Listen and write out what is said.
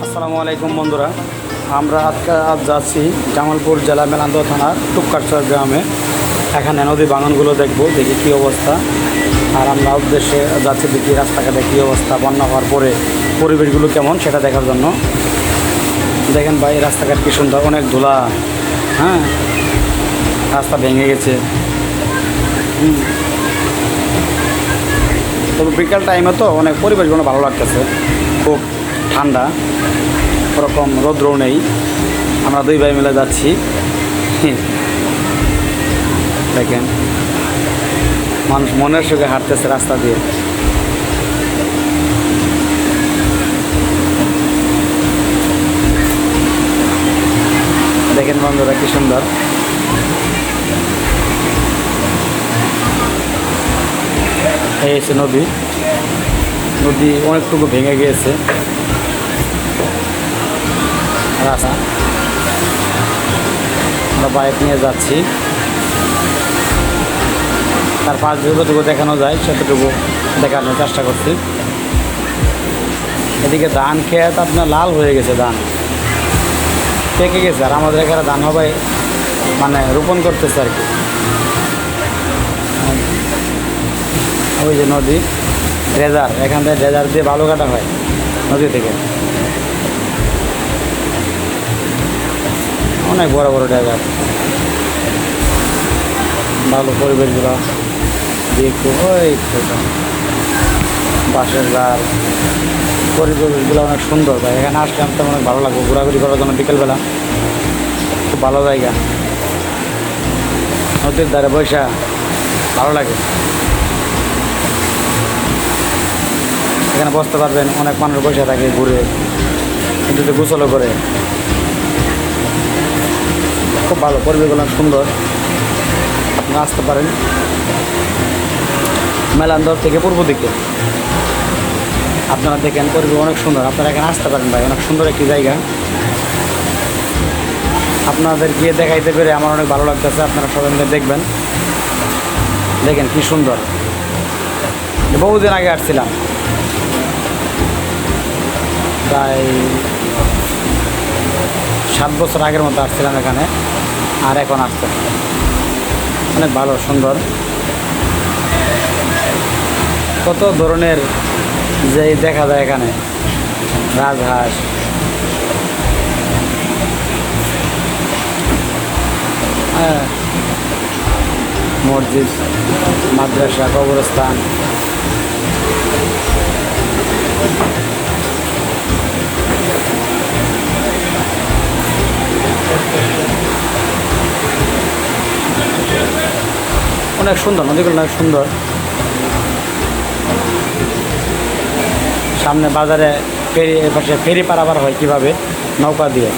আসসালামু আলাইকুম বন্ধুরা, আমরা আজ যাচ্ছি জামালপুর জেলা মেলান্দহ থানার টুপকারচর গ্রামে। এখানে নদী বাগানগুলো দেখব, দেখি কী অবস্থা। আর আমরা উদ্দেশ্যে যাচ্ছি দেখি রাস্তাঘাটে কী অবস্থা, বন্যা হওয়ার পরে পরিবেশগুলো কেমন সেটা দেখার জন্য। দেখেন ভাই, রাস্তাঘাট কী সুন্দর, অনেক ধুলা। হ্যাঁ, রাস্তা ভেঙে গেছে। তবে বিকাল টাইমে তো অনেক পরিবেশগুলো ভালো লাগতেছে, খুব ঠান্ডা, ওরকম রৌদ্রও নেই। আমরা দুই ভাই মিলে যাচ্ছি। দেখেন, মানুষ মনের সুখে হাঁটতেছে রাস্তা দিয়ে। দেখেন বন্ধুরা, কি সুন্দর। এই এসে নদী অনেকটুকু ভেঙে গিয়েছে রাস্তা। আমরা বাইক নিয়ে যাচ্ছি, তার পাশ যতটুকু দেখানো যায় সেতটুকু দেখানোর চেষ্টা করছি। এদিকে ধান খেত আপনার লাল হয়ে গেছে, ধান পেকে গেছে। আর আমাদের এখানে ধান হবে মানে রোপণ করতেছে আর কি। ওই যে নদী, ড্রেজার, এখান থেকে ড্রেজার দিয়ে বালু কাটা হয় নদী থেকে। অনেক বড় বড় ড্রেজার। ভালো পরিবেশগুলো দেখতে, ওই বাঁশের গাছ, পরিবেশগুলো অনেক সুন্দর ভাই। এখানে আসলে আমার অনেক ভালো লাগবে ঘোরাঘুরি করার জন্য। বিকেলবেলা খুব ভালো জায়গা, নদীর ধারে বৈশা ভালো লাগে। এখানে বসতে পারবেন, অনেক মানুষ বসে থাকে ঘুরে, কিন্তু গোসলও করে। খুব ভালো, পরিবেশগুলো অনেক সুন্দর। আপনারা আসতে পারেন মেলান্দহ থেকে পূর্ব দিকে। আপনারা দেখেন পরিবেশ অনেক সুন্দর, আপনারা এখানে আসতে পারেন ভাই, অনেক সুন্দর একটি জায়গা। আপনাদের গিয়ে দেখাইতে পেরে আমার অনেক ভালো লাগতেছে। আপনারা সবাই মিলে দেখবেন। দেখেন কি সুন্দর। বহুদিন আগে আসছিলাম, প্রায় 7 বছর আগের মতো আসছিলাম এখানে। আর এখন আসতে অনেক ভালো, সুন্দর। কত ধরনের যে দেখা যায় এখানে, রাজহাঁস, হ্যাঁ, মসজিদ, মাদ্রাসা, কবরস্থান। অনেক সুন্দর, নদীগুলো অনেক সুন্দর। সামনে বাজারে ফেরি, এপাশে ফেরি পারাবার হয় কীভাবে, নৌকা দিয়ে।